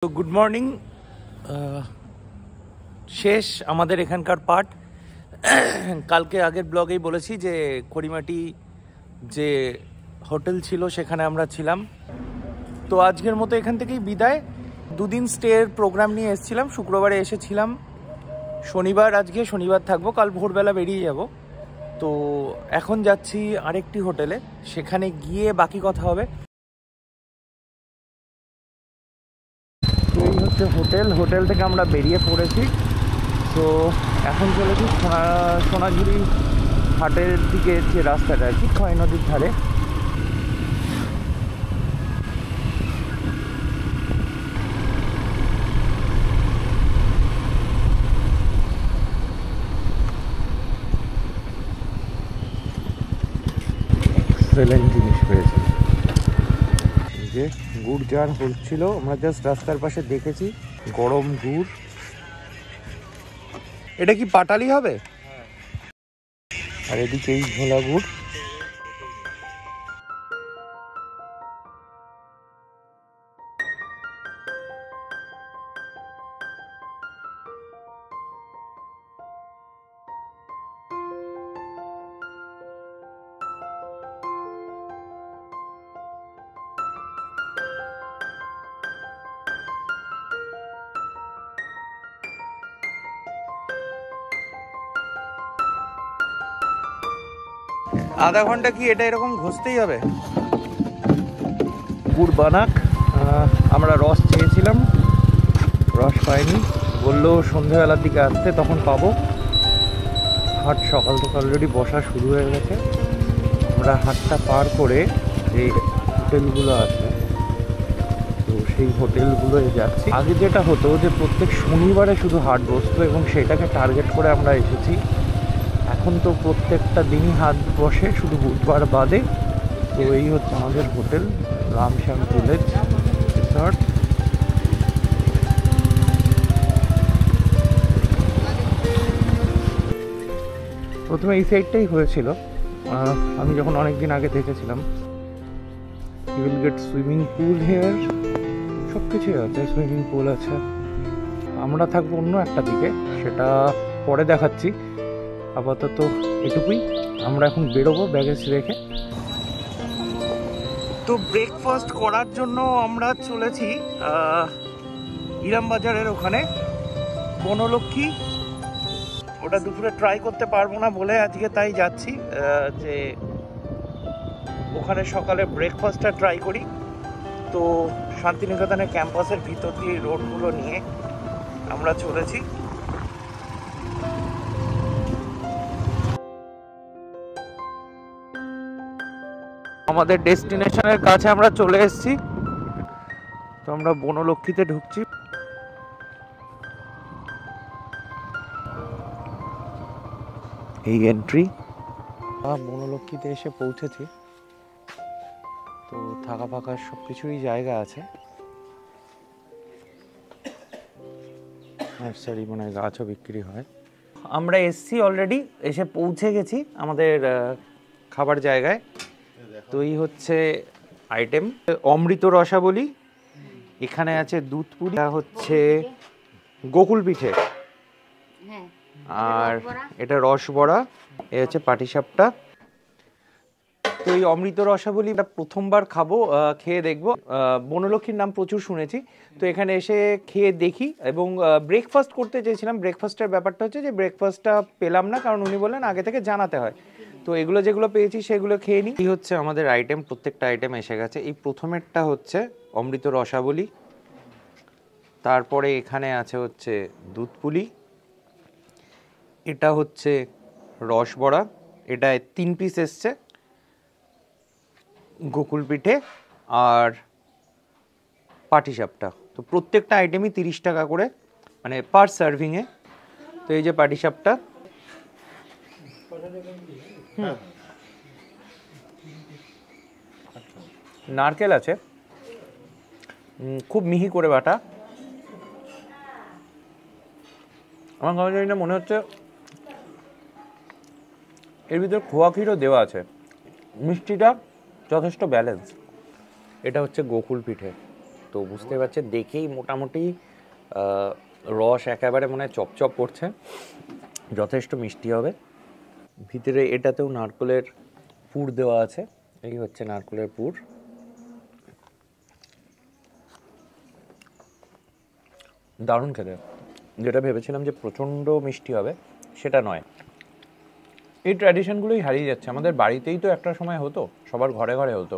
তো good morning. শেষ আমাদের এখানকার পার্ট। কালকে আগের ব্লগেই বলেছি যে খড়িমাটি যে হোটেল ছিল সেখানে আমরা ছিলাম। তো আজকের মতো এখান থেকেই বিদায়। দুদিন স্টের প্রোগ্রাম নিয়ে এসেছিলাম, শুক্রবারে এসেছিলাম, আজকে শনিবার থাকবো, কাল ভোরবেলা বেরিয়ে যাব। তো এখন যাচ্ছি আরেকটি হোটেলে, সেখানে গিয়ে বাকি কথা হবে। এই হচ্ছে হোটেল থেকে আমরা বেরিয়ে পড়েছি। তো এখন চলেছি সোনাঝুরি হাটের দিকে, যে রাস্তাটা আর কি, খয় নদীর ধারে। এক্সেলেন্ট জিনিস পেয়েছি, যে গুড় জার হচ্ছিল, আমরা জাস্ট রাস্তার পাশে দেখেছি গরম গুড়। এটা কি পাটালি হবে? আর এদিকে এই ঝোলা গুড়। আধা ঘন্টা কি এটা এরকম ঘষতেই হবে? গুড় বানাক। আমরা রস চেয়েছিলাম, রস পাইনি, বললো সন্ধ্যাবেলার দিকে আসতে, তখন পাবো। হাট সকাল থেকে অলরেডি বসা শুরু হয়ে গেছে। আমরা হাটটা পার করে যে হোটেলগুলো আছে, তো সেই হোটেলগুলোয় যাচ্ছি। আগে যেটা হতো যে প্রত্যেক শনিবারে শুধু হাট বসতো এবং সেটাকে টার্গেট করে আমরা এসেছি। এখন তো প্রত্যেকটা দিনই হাট বসে, শুধু বুধবার বাদে। তো এই হচ্ছে আমাদের হোটেল, রামশ্যাম ভিলেজ রিসর্ট। প্রথমে এই সাইডটাই হয়েছিল, আমি যখন অনেকদিন আগে দেখেছিলাম। You will get swimming pool here, সব কিছুই আছে, সুইমিং পুল আছে। আমরা থাকবো অন্য একটা দিকে, সেটা পরে দেখাচ্ছি। আপাতত এটুকুই, আমরা এখন বেরোবো ব্যাগেজ রেখে। তো ব্রেকফাস্ট করার জন্য আমরা চলেছি ইরামবাজারের ওখানে বনলক্ষ্মী। ওটা দুপুরে ট্রাই করতে পারবো না বলে আজকে তাই যাচ্ছি, যে ওখানে সকালে ব্রেকফাস্টটা ট্রাই করি। তো শান্তিনিকেতনের ক্যাম্পাসের ভিতর দিয়ে রোডগুলো নিয়ে আমরা চলেছি। আমাদের ডেস্টিনেশনের কাছে আমরা চলে এসেছি। তো আমরা বনলক্ষ্মীতে ঢুকছি। এই এন্ট্রি। বনলক্ষ্মীতে এসে পৌঁছেছি। তো থাকা ফাঁকা সব কিছুই জায়গা আছে, নার্সারি, মানে গাছও বিক্রি হয়। আমরা এসছি, অলরেডি এসে পৌঁছে গেছি আমাদের খাবার জায়গায়। তো এই হচ্ছে আইটেম, অমৃত রসাবলী, এখানে আছে দুধ পুরি, হচ্ছে গোকুল পিঠে, আর এটা রসবড়া, এ হচ্ছে পাটিসাপটা। তো এই অমৃত রসাবলী প্রথমবার খাবো, খেয়ে দেখবো। বনলক্ষ্মীর নাম প্রচুর শুনেছি, তো এখানে এসে খেয়ে দেখি। এবং ব্রেকফাস্ট করতে চেয়েছিলাম, ব্রেকফাস্টের ব্যাপারটা হচ্ছে যে ব্রেকফাস্টটা পেলাম না, কারণ উনি বললেন আগে থেকে জানাতে হয়। তো এগুলো যেগুলো পেয়েছি সেগুলো খেয়ে নিই। এই হচ্ছে আমাদের আইটেম, প্রত্যেকটা আইটেম এসে গেছে। এই প্রথমেরটা হচ্ছে অমৃত রসাবলী, তারপরে এখানে আছে হচ্ছে দুধ পুলি, এটা হচ্ছে রসবড়া, এটা 3 পিস এসছে, গোকুল পিঠে আর পাটিসাপটা। তো প্রত্যেকটা আইটেমই 30 টাকা করে, মানে পার সার্ভিংয়ে। তো এই যে পাটিসাপটা, নারকেল আছে, খুব মিহি করে বাটা। আমার কাছে এটা মনে হচ্ছে এর ভিতরে খোয়া ক্ষীরও দেওয়া আছে, মিষ্টিটা যথেষ্ট ব্যালেন্স। এটা হচ্ছে গোকুল পিঠে। তো বুঝতে পারছেন দেখেই মোটামুটি রস একেবারে মনে হয় চপচপ করছে, যথেষ্ট মিষ্টি হবে। ভিতরে এটাতেও নারকেলের পুর দেওয়া আছে, এই হচ্ছে নারকেলের পুর। দারুণ খেতে, যেটা ভেবেছিলাম যে প্রচণ্ড মিষ্টি হবে সেটা নয়। এই ট্র্যাডিশনগুলোই হারিয়ে যাচ্ছে, আমাদের বাড়িতেই তো একটা সময় হতো, সবার ঘরে ঘরে হতো।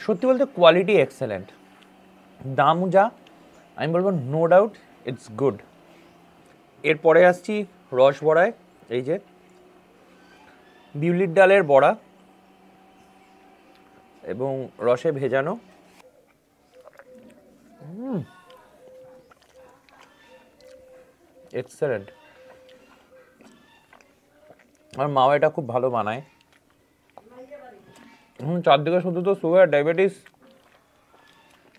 সত্যি বলতে কোয়ালিটি এক্সেলেন্ট, দাম যা আমি বলবো নো ডাউট ইটস গুড। এরপরে আসছি রস বড়ায়। এই যে বিউলির ডালের বড়া এবং রসে ভেজানো, এক্সেলেন্ট। আর মাও এটা খুব ভালো বানায়। চারদিকে শুধু তো সুগার, ডায়াবেটিস,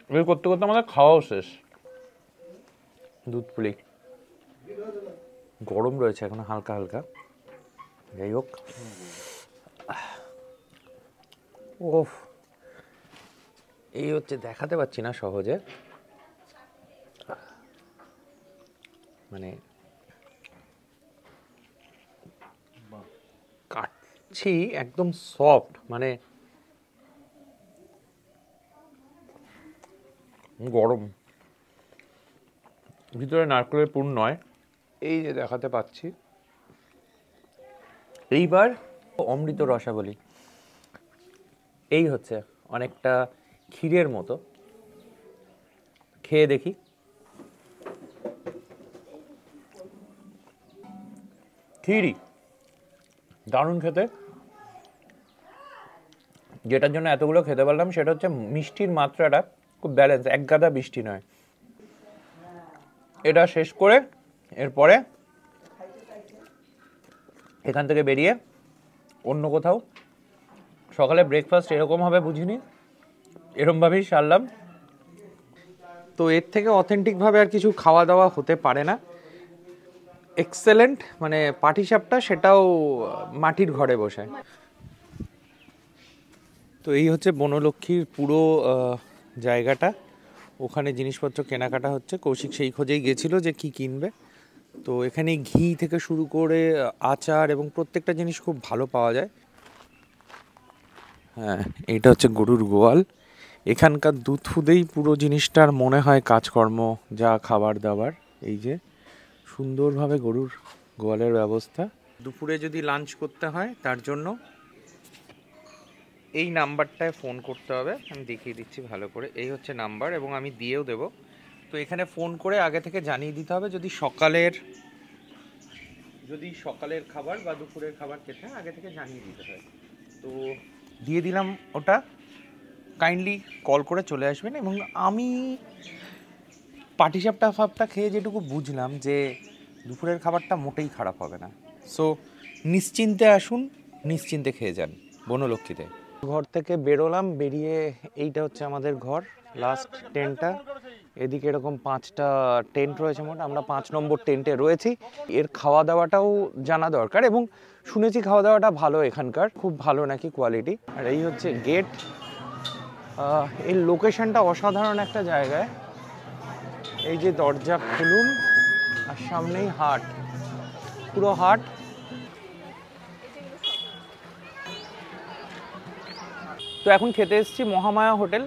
এই করতে করতে আমাদের খাওয়াও শেষ। দুধ পুলি গরম রয়েছে এখন হালকা হালকা, যাই হোক। ওফ, এই হচ্ছে, দেখাতে পাচ্ছি না সহজে, মানে কাটছি একদম সফট, মানে গরম, ভিতরে নারকেলের পুর নয়, এই যে দেখাতে পাচ্ছি। এইবার অমৃত রসাবলী, এই হচ্ছে অনেকটা ক্ষীরের মতো, খেয়ে দেখি। ক্ষীরই, দারুণ খেতে। যেটার জন্য এতগুলো খেতে পারলাম সেটা হচ্ছে মিষ্টির মাত্রাটা খুব ব্যালেন্স, এক গাদা মিষ্টি নয়। এটা শেষ করে এরপরে এখান থেকে বেরিয়ে অন্য কোথাও, সকালে ব্রেকফাস্ট এরকম হবে বুঝিনি, এরকমভাবেই সারলাম। তো এর থেকে অথেন্টিকভাবে আর কিছু খাওয়া দাওয়া হতে পারে না। এক্সেলেন্ট, মানে পাটিসাপটা, সেটাও মাটির ঘরে বসে। তো এই হচ্ছে বনলক্ষ্মীর পুরো জায়গাটা, ওখানে জিনিসপত্র কেনাকাটা হচ্ছে। কৌশিক সেই খোঁজেই গেছিল যে কি কিনবে। তো এখানে ঘি থেকে শুরু করে আচার এবং প্রত্যেকটা জিনিস খুব ভালো পাওয়া যায়। হ্যাঁ, এটা হচ্ছে গরুর গোয়াল। এখানকার দুধ ফুদেই পুরো জিনিসটার মনে হয় কাজকর্ম, যা খাবার দাবার। এই যে সুন্দরভাবে গরুর গোয়ালের ব্যবস্থা। দুপুরে যদি লাঞ্চ করতে হয় তার জন্য এই নাম্বারটায় ফোন করতে হবে, আমি দেখিয়ে দিচ্ছি ভালো করে। এই হচ্ছে নাম্বার এবং আমি দিয়েও দেব। তো এখানে ফোন করে আগে থেকে জানিয়ে দিতে হবে যদি সকালের খাবার বা দুপুরের খাবার খেতে হয়, আগে থেকে জানিয়ে দিতে হয়। তো দিয়ে দিলাম ওটা, কাইন্ডলি কল করে চলে আসবেন। এবং আমি পাটিসাপটা ফাপটা খেয়ে যেটুকু বুঝলাম যে দুপুরের খাবারটা মোটেই খারাপ হবে না। সো নিশ্চিন্তে আসুন, নিশ্চিন্তে খেয়ে যান বনলক্ষ্মীতে। ঘর থেকে বেরোলাম, বেরিয়ে এইটা হচ্ছে আমাদের ঘর, লাস্ট টেন্টটা। এদিকে এরকম 5টা টেন্ট রয়েছে মোট, আমরা 5 নম্বর টেন্টে রয়েছি। এর খাওয়া দাওয়াটাও জানা দরকার, এবং শুনেছি খাওয়া দাওয়াটা ভালো এখানকার, খুব ভালো নাকি কোয়ালিটি। আর এই হচ্ছে গেট। এর লোকেশনটা অসাধারণ একটা জায়গায়। এই যে দরজা খুলুন আর সামনেই হাট, পুরো হাট। তো এখন খেতে এসেছি মহামায়া হোটেল,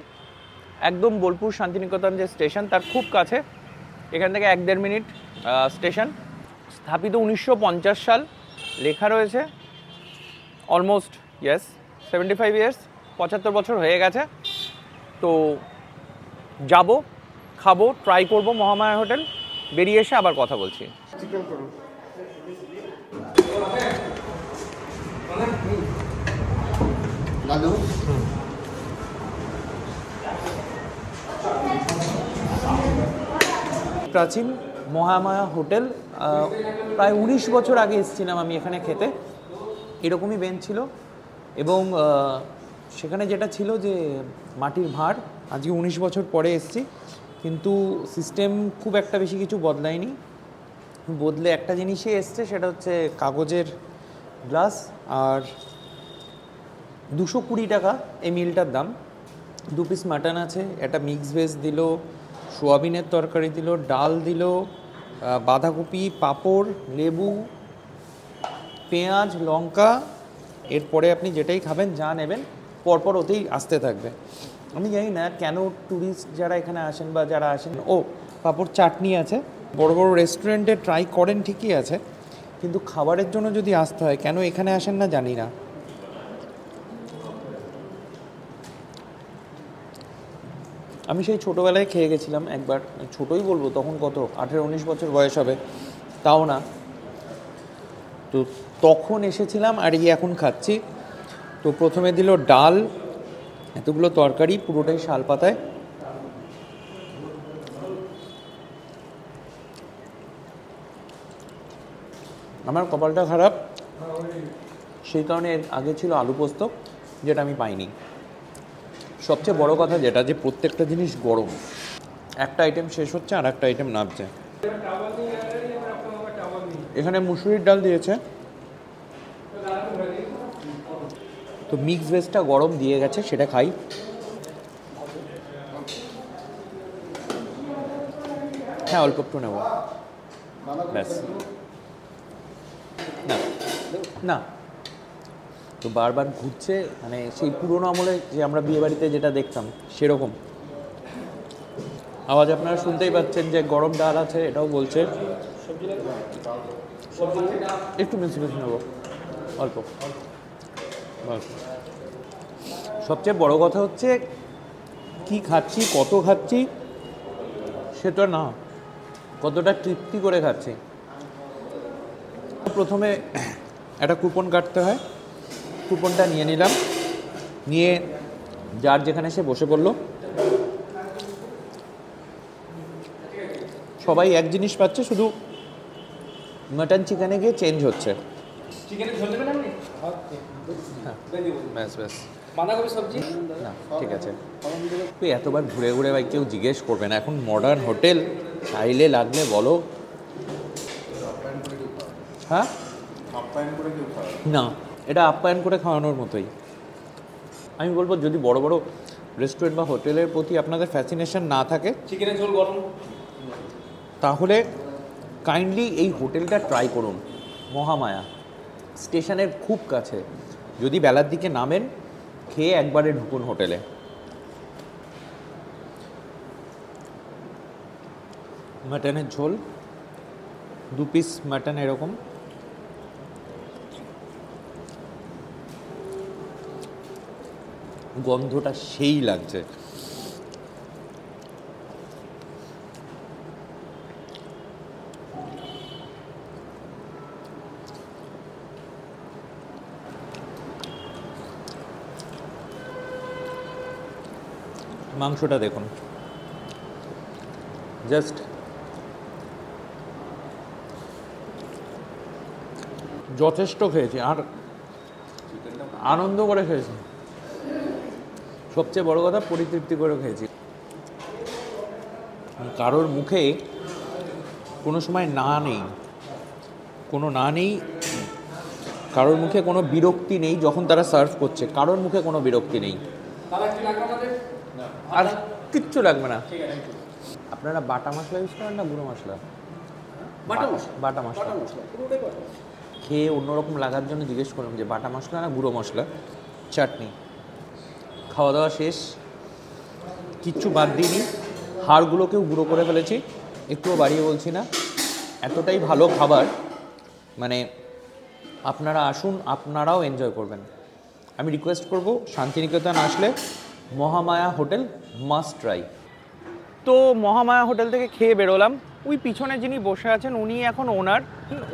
একদম বোলপুর শান্তিনিকেতন যে স্টেশন তার খুব কাছে, এখান থেকে 1-1.5 মিনিট স্টেশন। স্থাপিত 1950 সাল, লেখা রয়েছে অলমোস্ট 75 ইয়ার্স, 75 বছর হয়ে গেছে। তো যাব, খাবো, ট্রাই করব মহামায়া হোটেল, বেরিয়ে এসে আবার কথা বলছি। প্রাচীন মহামায়া হোটেল, প্রায় 19 বছর আগে এসেছিলাম আমি এখানে খেতে। এরকমই বেঞ্চ ছিল এবং সেখানে যেটা ছিল যে মাটির ভাঁড়। আজকে 19 বছর পরে এসেছি, কিন্তু সিস্টেম খুব একটা বেশি কিছু বদলায়নি। বদলে একটা জিনিসই এসছে, সেটা হচ্ছে কাগজের গ্লাস। আর 220 টাকা এই মিলটার দাম। 2 পিস মাটন আছে, একটা মিক্স ভেজ দিল, সোয়াবিনের তরকারি দিল, ডাল দিল, বাঁধাকপি, পাঁপড়, লেবু, পেঁয়াজ, লঙ্কা। এরপরে আপনি যেটাই খাবেন, যা নেবেন পরপর ওতেই আসতে থাকবে। আমি জানি না কেন ট্যুরিস্ট যারা এখানে আসেন বা যারা আসেন, পাঁপড় চাটনি আছে। বড় বড় রেস্টুরেন্টে ট্রাই করেন ঠিকই আছে, কিন্তু খাবারের জন্য যদি আসতে হয় কেন এখানে আসেন না জানি না। আমি সেই ছোটোবেলায় খেয়ে গেছিলাম একবার, ছোটোই বলবো, তখন কত 18-19 বছর বয়স হবে, তাও না। তো তখন এসেছিলাম আর এখন খাচ্ছি। তো প্রথমে দিল ডাল, এতগুলো তরকারি, পুরোটাই শাল পাতায়। আমার কপালটা খারাপ, সেই কারণে এর আগে ছিল আলু পোস্ত, যেটা আমি পাইনি। সবচেয়ে বড় কথা যেটা, যে প্রত্যেকটা জিনিস গরম, একটা আইটেম শেষ হচ্ছে আর একটা আইটেম নামছে। এখানে মুসুরির ডাল দিয়েছে, তো মিক্স ভেজটা গরম দিয়ে গেছে, সেটা খাই। হ্যাঁ, অল্প একটু নেব, ব্যাস। না না, তো বারবার ঘুরছে, মানে সেই পুরোনো আমলে যে আমরা বিয়েবাড়িতে যেটা দেখতাম সেরকম আওয়াজ আপনারা শুনতেই পাচ্ছেন। যে গরম ডাল আছে, এটাও বলছে। একটু মিষ্টি মিষ্টি নেবো, অল্প। সবচেয়ে বড় কথা হচ্ছে কি খাচ্ছি, কত খাচ্ছি সেটা না, কতটা তৃপ্তি করে খাচ্ছি। প্রথমে একটা কুপন কাটতে হয়, কুপনটা নিয়ে নিলাম, নিয়ে যার যেখানে সে বসে পড়লো। সবাই এক জিনিস পাচ্ছে, শুধু মাটন চিকেনে গিয়ে চেঞ্জ হচ্ছে। ব্যাস ব্যাস, বাঁধাকপি সবজি না, ঠিক আছে। তুই এতবার ঘুরে ঘুরে ভাই কেউ জিজ্ঞেস করবে না, এখন মডার্ন হোটেল, চাইলে লাগলে বলো। হ্যাঁ, না, এটা আপ্যায়ন করে খাওয়ানোর মতোই। আমি বলবো যদি বড় বড় রেস্টুরেন্ট বা হোটেলের প্রতি আপনাদের ফ্যাসিনেশন না থাকে, চিকেনের ঝোল গরম, তাহলে কাইন্ডলি এই হোটেলটা ট্রাই করুন। মহামায়া স্টেশনের খুব কাছে, যদি বেলার দিকে নামেন, খেয়ে একবারে ঢুকুন হোটেলে। মাটনের ঝোল, 2 পিস মাটন, এরকম গন্ধটা সেই লাগছে। মাংসটা দেখুন, জাস্ট যথেষ্ট খেয়েছি, আর আনন্দ করে খেয়েছি। সবচেয়ে বড় কথা, পরিতৃপ্তি করে খেয়েছি। কারোর মুখে কোনো সময় না নেই, কোনো না নেই, কারোর মুখে কোনো বিরক্তি নেই যখন তারা সার্ভ করছে, কারোর মুখে কোনো বিরক্তি নেই, আর কিচ্ছু লাগবে না। আপনারা বাটা মশলা ইউজ করেন না গুঁড়ো মশলা? বাটা মশলা খেয়ে অন্যরকম লাগার জন্য জিজ্ঞেস করলাম যে বাটা মশলা না গুঁড়ো মশলা। চাটনি, খাওয়া দাওয়া শেষ, কিচ্ছু বাদ দিইনি, হাড়গুলোকেও গুঁড়ো করে ফেলেছি, একটুও বাড়িয়ে বলছি না। এতটাই ভালো খাবার, মানে আপনারা আসুন, আপনারাও এনজয় করবেন। আমি রিকোয়েস্ট করব, শান্তিনিকেতন আসলে মহামায়া হোটেল মাস্ট ট্রাই। তো মহামায়া হোটেল থেকে খেয়ে বেরোলাম। ওই পিছনে যিনি বসে আছেন উনি এখন ওনার।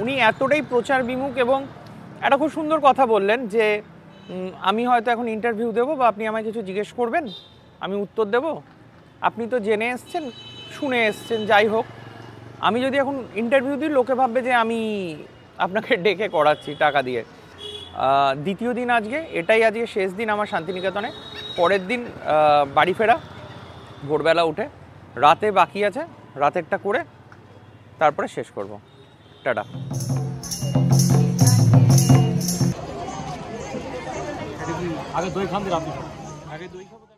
উনি এতটাই প্রচার বিমুখ এবং একটা খুব সুন্দর কথা বললেন যে আমি হয়তো এখন ইন্টারভিউ দেবো বা আপনি আমায় কিছু জিজ্ঞেস করবেন, আমি উত্তর দেব। আপনি তো জেনে এসছেন, শুনে এসছেন, যাই হোক, আমি যদি এখন ইন্টারভিউ দিই লোকে ভাববে যে আমি আপনাকে ডেকে করাচ্ছি টাকা দিয়ে। দ্বিতীয় দিন আজকে, এটাই আজকে শেষ দিন আমার শান্তিনিকেতনে। পরের দিন বাড়ি ফেরা, ভোরবেলা উঠে। রাতে বাকি আছে, রাতেরটা করে তারপরে শেষ করব। টাটা। আগে দই খান, আগে দই খাবো।